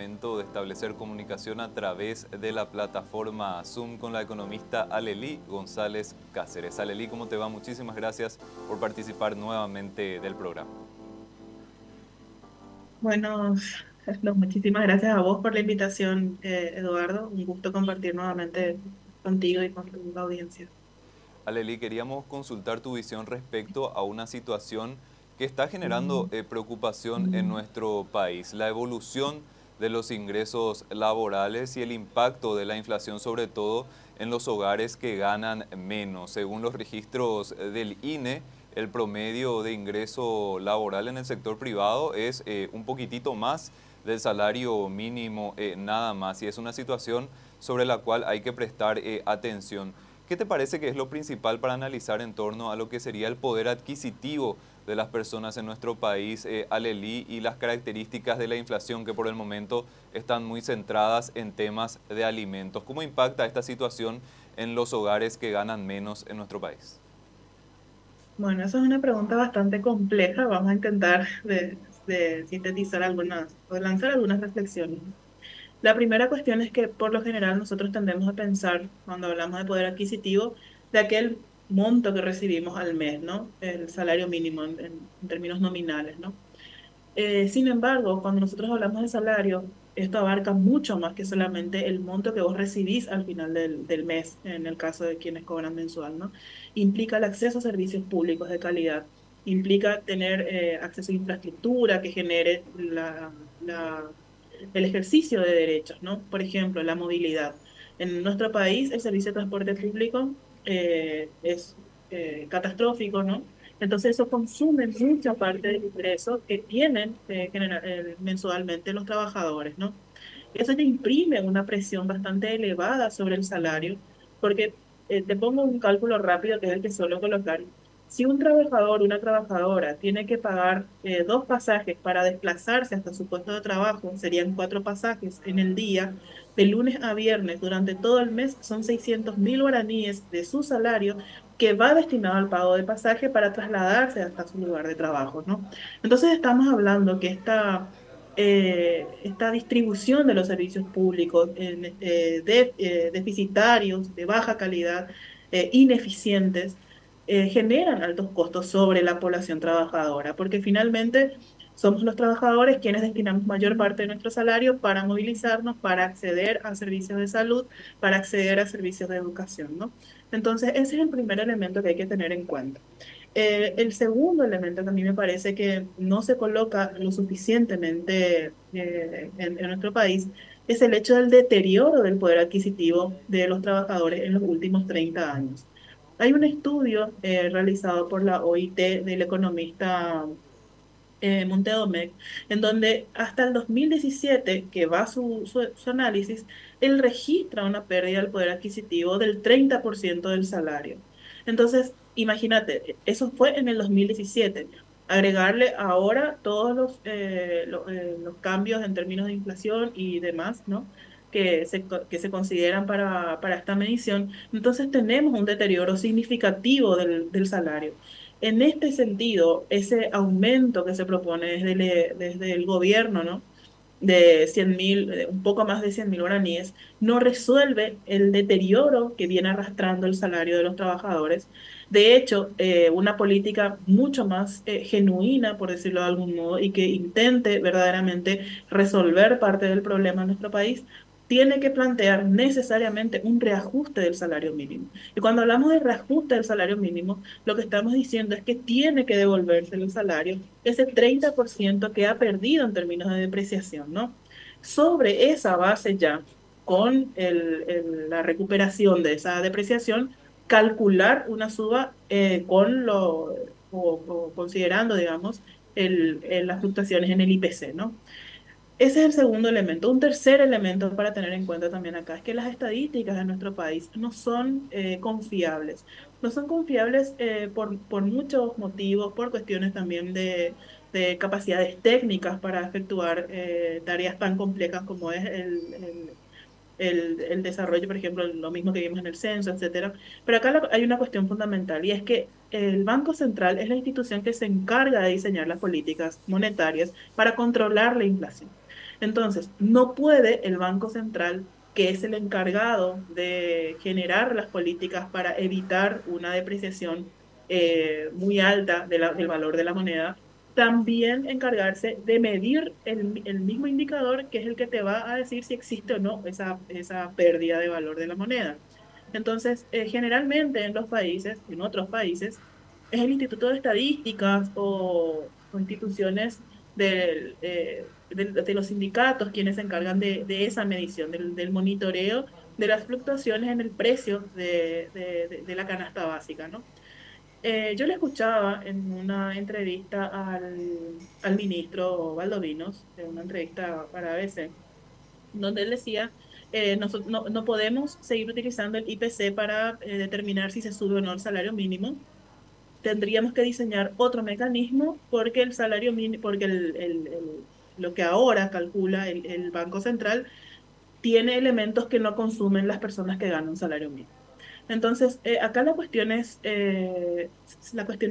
momento de establecer comunicación a través de la plataforma Zoom con la economista Alelí González Cáceres. Alelí, ¿cómo te va? Muchísimas gracias por participar nuevamente del programa. Bueno, no, muchísimas gracias a vos por la invitación, Eduardo. Un gusto compartir nuevamente contigo y con tu audiencia. Alelí, queríamos consultar tu visión respecto a una situación que está generando preocupación en nuestro país, la evolución de los ingresos laborales y el impacto de la inflación, sobre todo en los hogares que ganan menos. Según los registros del INE, el promedio de ingreso laboral en el sector privado es un poquitito más del salario mínimo, nada más, y es una situación sobre la cual hay que prestar atención. ¿Qué te parece que es lo principal para analizar en torno a lo que sería el poder adquisitivo de las personas en nuestro país, Alelí, y las características de la inflación que por el momento están muy centradas en temas de alimentos? ¿Cómo impacta esta situación en los hogares que ganan menos en nuestro país? Bueno, esa es una pregunta bastante compleja. Vamos a intentar de sintetizar algunas o lanzar algunas reflexiones. La primera cuestión es que por lo general nosotros tendemos a pensar, cuando hablamos de poder adquisitivo, de aquel monto que recibimos al mes, ¿no? El salario mínimo en términos nominales, ¿no? Sin embargo, cuando nosotros hablamos de salario, esto abarca mucho más que solamente el monto que vos recibís al final del mes, en el caso de quienes cobran mensual, ¿no? Implica el acceso a servicios públicos de calidad, implica tener acceso a infraestructura que genere el ejercicio de derechos, ¿no? Por ejemplo, la movilidad. En nuestro país, el servicio de transporte público es catastrófico, ¿no? Entonces eso consume mucha parte del ingreso que tienen mensualmente los trabajadores, ¿no? Eso ya imprime una presión bastante elevada sobre el salario, porque te pongo un cálculo rápido que es el que suelo colocar. Si un trabajador, una trabajadora, tiene que pagar dos pasajes para desplazarse hasta su puesto de trabajo, serían cuatro pasajes en el día, de lunes a viernes, durante todo el mes, son 600.000 guaraníes de su salario que va destinado al pago de pasaje para trasladarse hasta su lugar de trabajo, ¿no? Entonces estamos hablando que esta distribución de los servicios públicos deficitarios, de baja calidad, ineficientes, generan altos costos sobre la población trabajadora, porque finalmente somos los trabajadores quienes destinamos mayor parte de nuestro salario para movilizarnos, para acceder a servicios de salud, para acceder a servicios de educación, ¿no? Entonces, ese es el primer elemento que hay que tener en cuenta. El segundo elemento que a mí me parece que no se coloca lo suficientemente en nuestro país es el hecho del deterioro del poder adquisitivo de los trabajadores en los últimos 30 años. Hay un estudio realizado por la OIT del economista Montedomec, en donde hasta el 2017, que va su análisis, él registra una pérdida del poder adquisitivo del 30% del salario. Entonces, imagínate, eso fue en el 2017. Agregarle ahora todos los cambios en términos de inflación y demás, ¿no? Que se consideran para esta medición. Entonces tenemos un deterioro significativo del salario. En este sentido, ese aumento que se propone desde el gobierno, ¿no? De 100.000, un poco más de 100.000 guaraníes, no resuelve el deterioro que viene arrastrando el salario de los trabajadores. De hecho, una política mucho más genuina, por decirlo de algún modo, y que intente verdaderamente resolver parte del problema en nuestro país, tiene que plantear necesariamente un reajuste del salario mínimo. Y cuando hablamos de reajuste del salario mínimo, lo que estamos diciendo es que tiene que devolverse el salario, ese 30% que ha perdido en términos de depreciación, ¿no? Sobre esa base ya, con la recuperación de esa depreciación, calcular una suba o considerando, digamos, las fluctuaciones en el IPC, ¿no? Ese es el segundo elemento. Un tercer elemento para tener en cuenta también acá es que las estadísticas de nuestro país no son confiables. No son confiables por muchos motivos, por cuestiones también de capacidades técnicas para efectuar tareas tan complejas como es el desarrollo, por ejemplo, lo mismo que vimos en el censo, etcétera. Pero acá hay una cuestión fundamental y es que el Banco Central es la institución que se encarga de diseñar las políticas monetarias para controlar la inflación. Entonces, no puede el Banco Central, que es el encargado de generar las políticas para evitar una depreciación muy alta del valor de la moneda, también encargarse de medir el mismo indicador que es el que te va a decir si existe o no esa pérdida de valor de la moneda. Entonces, generalmente en los países, en otros países, es el Instituto de Estadísticas o instituciones de los sindicatos quienes se encargan de esa medición, del monitoreo de las fluctuaciones en el precio de la canasta básica, ¿no? Yo le escuchaba en una entrevista al ministro Valdovinos, en una entrevista para ABC, donde él decía, no podemos seguir utilizando el IPC para determinar si se sube o no el salario mínimo. Tendríamos que diseñar otro mecanismo porque el salario mínimo, porque lo que ahora calcula el Banco Central tiene elementos que no consumen las personas que ganan un salario mínimo. Entonces, acá la cuestión es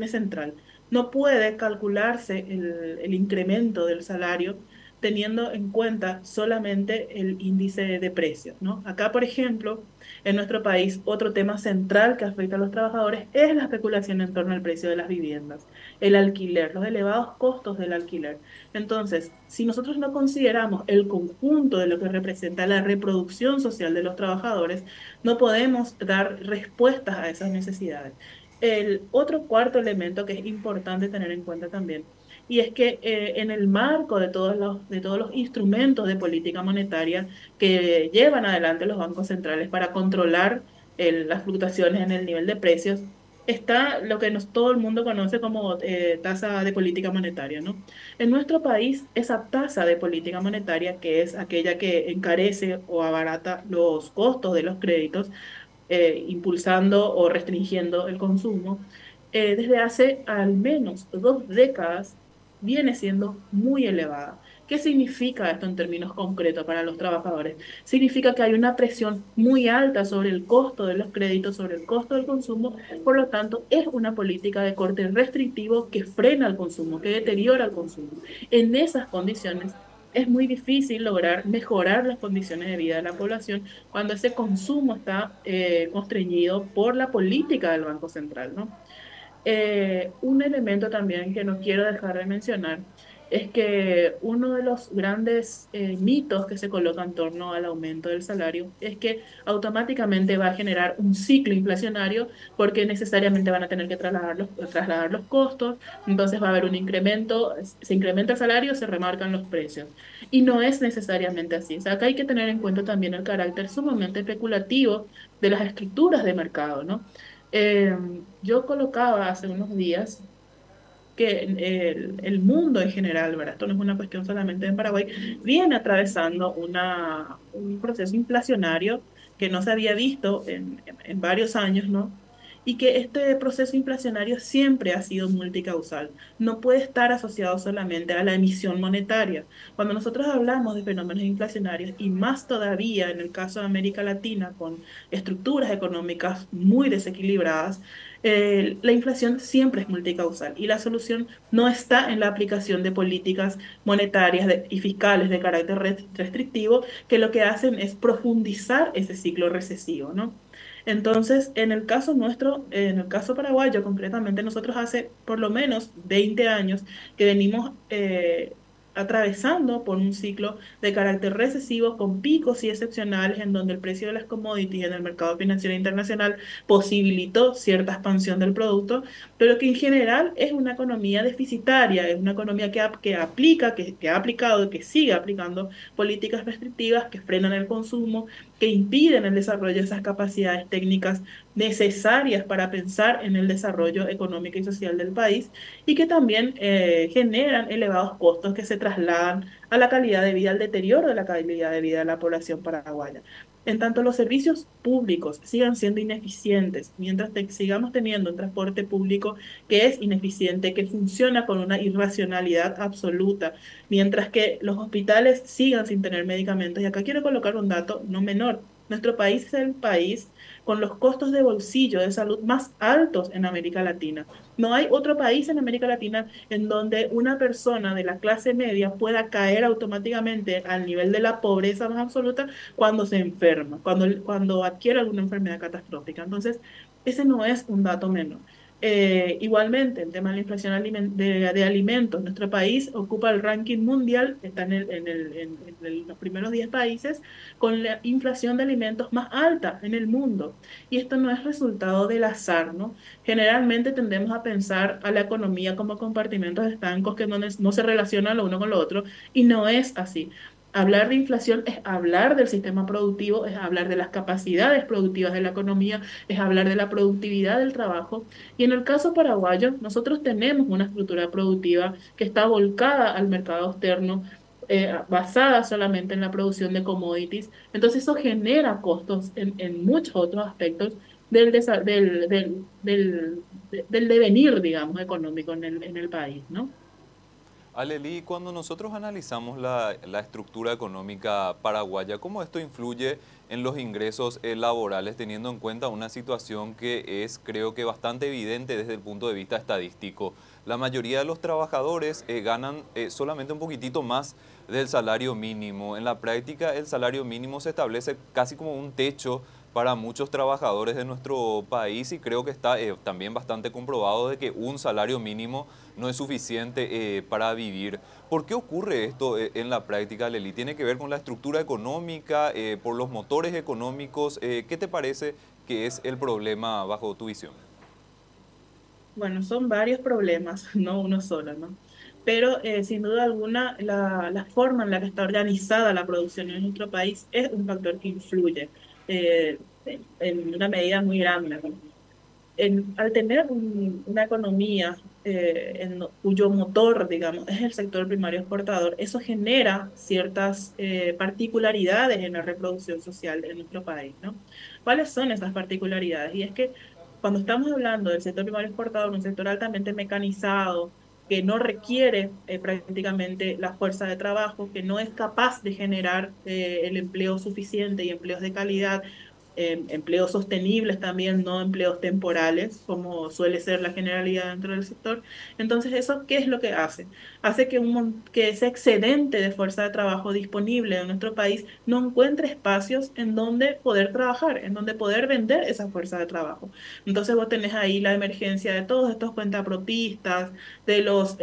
central. No puede calcularse el incremento del salario teniendo en cuenta solamente el índice de precios, ¿no? Acá, por ejemplo, en nuestro país, otro tema central que afecta a los trabajadores es la especulación en torno al precio de las viviendas, el alquiler, los elevados costos del alquiler. Entonces, si nosotros no consideramos el conjunto de lo que representa la reproducción social de los trabajadores, no podemos dar respuestas a esas necesidades. El otro cuarto elemento que es importante tener en cuenta también, y es que en el marco de todos los instrumentos de política monetaria que llevan adelante los bancos centrales para controlar las fluctuaciones en el nivel de precios, está lo que todo el mundo conoce como tasa de política monetaria, ¿no? En nuestro país, esa tasa de política monetaria, que es aquella que encarece o abarata los costos de los créditos, impulsando o restringiendo el consumo, desde hace al menos 2 décadas viene siendo muy elevada. ¿Qué significa esto en términos concretos para los trabajadores? Significa que hay una presión muy alta sobre el costo de los créditos, sobre el costo del consumo, por lo tanto, es una política de corte restrictivo que frena el consumo, que deteriora el consumo. En esas condiciones, es muy difícil lograr mejorar las condiciones de vida de la población cuando ese consumo está constreñido por la política del Banco Central, ¿no? Un elemento también que no quiero dejar de mencionar es que uno de los grandes mitos que se coloca en torno al aumento del salario es que automáticamente va a generar un ciclo inflacionario porque necesariamente van a tener que trasladar los costos, entonces va a haber un incremento, se incrementa el salario, se remarcan los precios. Y no es necesariamente así. O sea, acá hay que tener en cuenta también el carácter sumamente especulativo de las estructuras de mercado, ¿no? Eh, yo colocaba hace unos días que el mundo en general, ¿verdad? Esto no es una cuestión solamente de Paraguay, viene atravesando un proceso inflacionario que no se había visto en varios años, ¿no? Y que este proceso inflacionario siempre ha sido multicausal. No puede estar asociado solamente a la emisión monetaria. Cuando nosotros hablamos de fenómenos inflacionarios, y más todavía en el caso de América Latina, con estructuras económicas muy desequilibradas, la inflación siempre es multicausal y la solución no está en la aplicación de políticas monetarias y fiscales de carácter restrictivo, que lo que hacen es profundizar ese ciclo recesivo, ¿no? Entonces, en el caso nuestro, en el caso paraguayo concretamente, nosotros hace por lo menos 20 años que venimos atravesando por un ciclo de carácter recesivo con picos y excepcionales en donde el precio de las commodities en el mercado financiero internacional posibilitó cierta expansión del producto, pero que en general es una economía deficitaria, es una economía que ha aplicado y que sigue aplicando políticas restrictivas que frenan el consumo, que impiden el desarrollo de esas capacidades técnicas necesarias para pensar en el desarrollo económico y social del país y que también generan elevados costos que se trasladan a la calidad de vida, al deterioro de la calidad de vida de la población paraguaya. En tanto los servicios públicos sigan siendo ineficientes, mientras sigamos teniendo un transporte público que es ineficiente, que funciona con una irracionalidad absoluta, mientras que los hospitales sigan sin tener medicamentos. Y acá quiero colocar un dato no menor. Nuestro país es el país con los costos de bolsillo de salud más altos en América Latina. No hay otro país en América Latina en donde una persona de la clase media pueda caer automáticamente al nivel de la pobreza más absoluta cuando se enferma, cuando adquiere alguna enfermedad catastrófica. Entonces, ese no es un dato menor. Igualmente, el tema de la inflación de alimentos, nuestro país ocupa el ranking mundial, está en los primeros 10 países con la inflación de alimentos más alta en el mundo. Y esto no es resultado del azar, ¿no? Generalmente tendemos a pensar a la economía como compartimentos estancos que no se relacionan lo uno con lo otro, y no es así. Hablar de inflación es hablar del sistema productivo, es hablar de las capacidades productivas de la economía, es hablar de la productividad del trabajo. Y en el caso paraguayo, nosotros tenemos una estructura productiva que está volcada al mercado externo, basada solamente en la producción de commodities. Entonces eso genera costos en muchos otros aspectos del devenir, digamos, económico en el país, ¿no? Aleli, cuando nosotros analizamos la estructura económica paraguaya, ¿cómo esto influye en los ingresos laborales, teniendo en cuenta una situación que es, creo que, bastante evidente desde el punto de vista estadístico? La mayoría de los trabajadores ganan solamente un poquitito más del salario mínimo. En la práctica, el salario mínimo se establece casi como un techo para muchos trabajadores de nuestro país, y creo que está también bastante comprobado de que un salario mínimo no es suficiente para vivir. ¿Por qué ocurre esto en la práctica, Leli? ¿Tiene que ver con la estructura económica, por los motores económicos? ¿Qué te parece que es el problema bajo tu visión? Bueno, son varios problemas, no uno solo, ¿no? Pero sin duda alguna, la forma en la que está organizada la producción en nuestro país es un factor que influye en una medida muy grande, ¿no? Al tener una economía cuyo motor, digamos, es el sector primario exportador, eso genera ciertas particularidades en la reproducción social de nuestro país, ¿no? ¿Cuáles son esas particularidades? Y es que cuando estamos hablando del sector primario exportador, un sector altamente mecanizado, que no requiere prácticamente la fuerza de trabajo, que no es capaz de generar el empleo suficiente y empleos de calidad, empleos sostenibles también, no empleos temporales, como suele ser la generalidad dentro del sector. Entonces, ¿eso qué es lo que hace? Hace que, que ese excedente de fuerza de trabajo disponible en nuestro país no encuentre espacios en donde poder trabajar, en donde poder vender esa fuerza de trabajo. Entonces, vos tenés ahí la emergencia de todos estos cuentapropistas, de los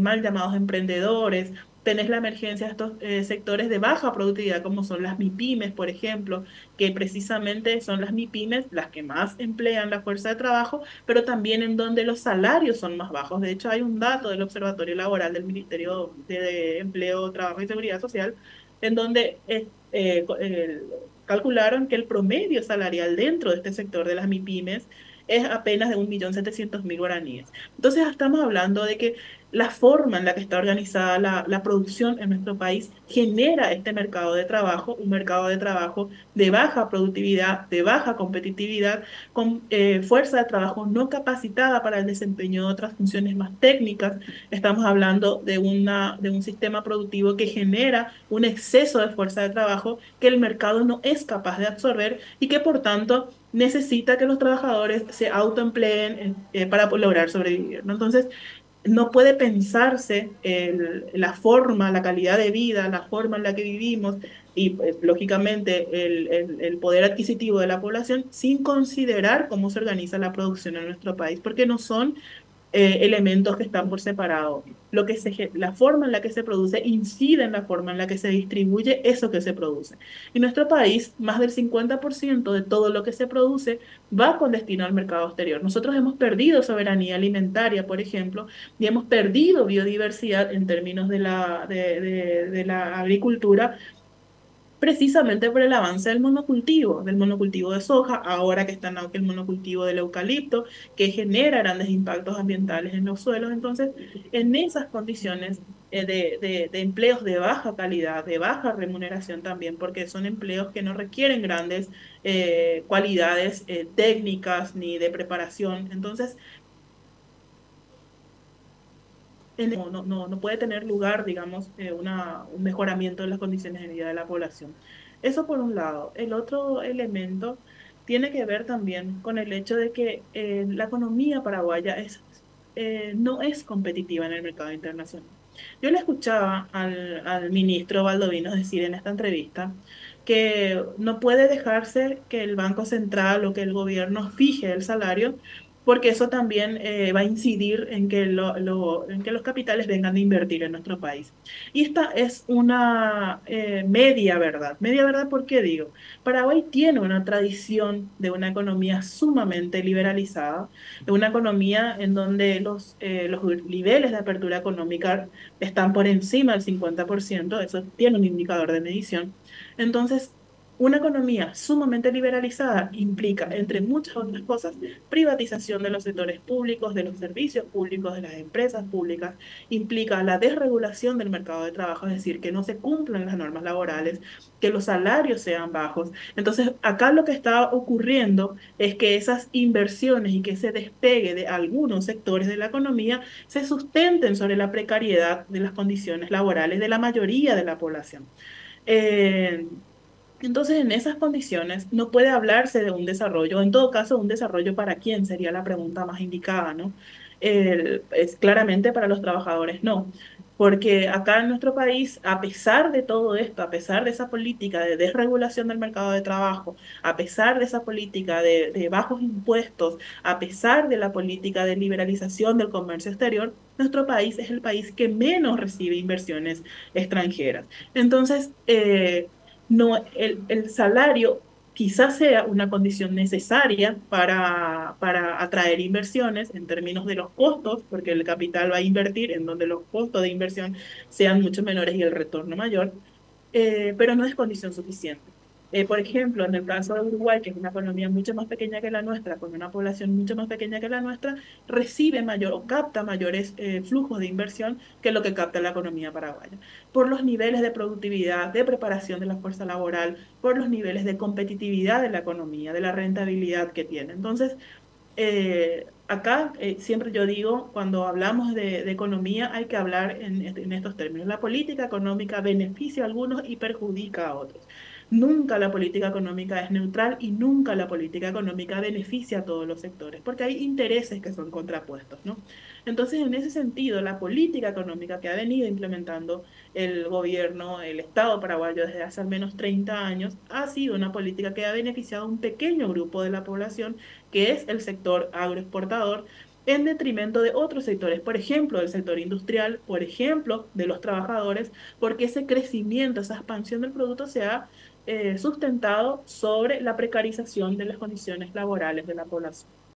mal llamados emprendedores. Tenés la emergencia de estos sectores de baja productividad, como son las MIPIMES, por ejemplo, que precisamente son las MIPYMES las que más emplean la fuerza de trabajo, pero también en donde los salarios son más bajos. De hecho, hay un dato del Observatorio Laboral del Ministerio de Empleo, Trabajo y Seguridad Social, en donde calcularon que el promedio salarial dentro de este sector de las MIPYMES es apenas de 1.700.000 guaraníes. Entonces, estamos hablando de que la forma en la que está organizada la producción en nuestro país genera este mercado de trabajo, un mercado de trabajo de baja productividad, de baja competitividad, con fuerza de trabajo no capacitada para el desempeño de otras funciones más técnicas. Estamos hablando de un sistema productivo que genera un exceso de fuerza de trabajo que el mercado no es capaz de absorber y que por tanto necesita que los trabajadores se autoempleen para lograr sobrevivir, ¿no? Entonces, no puede pensarse la forma, la calidad de vida, la forma en la que vivimos y lógicamente el poder adquisitivo de la población sin considerar cómo se organiza la producción en nuestro país, porque no son elementos que están por separado. La forma en la que se produce incide en la forma en la que se distribuye eso que se produce. En nuestro país, más del 50% de todo lo que se produce va con destino al mercado exterior. Nosotros hemos perdido soberanía alimentaria, por ejemplo, y hemos perdido biodiversidad en términos de la agricultura precisamente por el avance del monocultivo de soja, ahora que está en auge el monocultivo del eucalipto, que genera grandes impactos ambientales en los suelos. Entonces, en esas condiciones de empleos de baja calidad, de baja remuneración también, porque son empleos que no requieren grandes cualidades técnicas ni de preparación. Entonces, no puede tener lugar, digamos, un mejoramiento de las condiciones de vida de la población. Eso por un lado. El otro elemento tiene que ver también con el hecho de que la economía paraguaya no es competitiva en el mercado internacional. Yo le escuchaba al ministro Valdovinos decir en esta entrevista que no puede dejarse que el Banco Central o que el gobierno fije el salario, porque eso también va a incidir en que, en que los capitales vengan a invertir en nuestro país. Y esta es una media verdad. Media verdad, ¿por qué digo? Paraguay tiene una tradición de una economía sumamente liberalizada, de una economía en donde los niveles de apertura económica están por encima del 50%. Eso tiene un indicador de medición. Entonces, una economía sumamente liberalizada implica, entre muchas otras cosas, privatización de los sectores públicos, de los servicios públicos, de las empresas públicas, implica la desregulación del mercado de trabajo, es decir, que no se cumplan las normas laborales, que los salarios sean bajos. Entonces, acá lo que está ocurriendo es que esas inversiones y que ese despegue de algunos sectores de la economía se sustenten sobre la precariedad de las condiciones laborales de la mayoría de la población. Eh, entonces, en esas condiciones no puede hablarse de un desarrollo, en todo caso, un desarrollo para quién sería la pregunta más indicada, ¿no? Es claramente para los trabajadores, no. Porque acá en nuestro país, a pesar de todo esto, a pesar de esa política de desregulación del mercado de trabajo, a pesar de esa política de bajos impuestos, a pesar de la política de liberalización del comercio exterior, nuestro país es el país que menos recibe inversiones extranjeras. Entonces, no, el salario quizás sea una condición necesaria para atraer inversiones en términos de los costos, porque el capital va a invertir en donde los costos de inversión sean mucho menores y el retorno mayor, pero no es condición suficiente. Por ejemplo, en el caso de Uruguay, que es una economía mucho más pequeña que la nuestra, con una población mucho más pequeña que la nuestra, recibe mayor o capta mayores flujos de inversión que lo que capta la economía paraguaya, por los niveles de productividad, de preparación de la fuerza laboral, por los niveles de competitividad de la economía, de la rentabilidad que tiene. Entonces, acá siempre yo digo, cuando hablamos de economía hay que hablar en estos términos. La política económica beneficia a algunos y perjudica a otros. Nunca la política económica es neutral y nunca la política económica beneficia a todos los sectores, porque hay intereses que son contrapuestos, ¿no? Entonces, en ese sentido, la política económica que ha venido implementando el gobierno, el Estado paraguayo desde hace al menos 30 años, ha sido una política que ha beneficiado a un pequeño grupo de la población que es el sector agroexportador, en detrimento de otros sectores, por ejemplo, del sector industrial, por ejemplo, de los trabajadores, porque ese crecimiento, esa expansión del producto se ha sustentado sobre la precarización de las condiciones laborales de la población.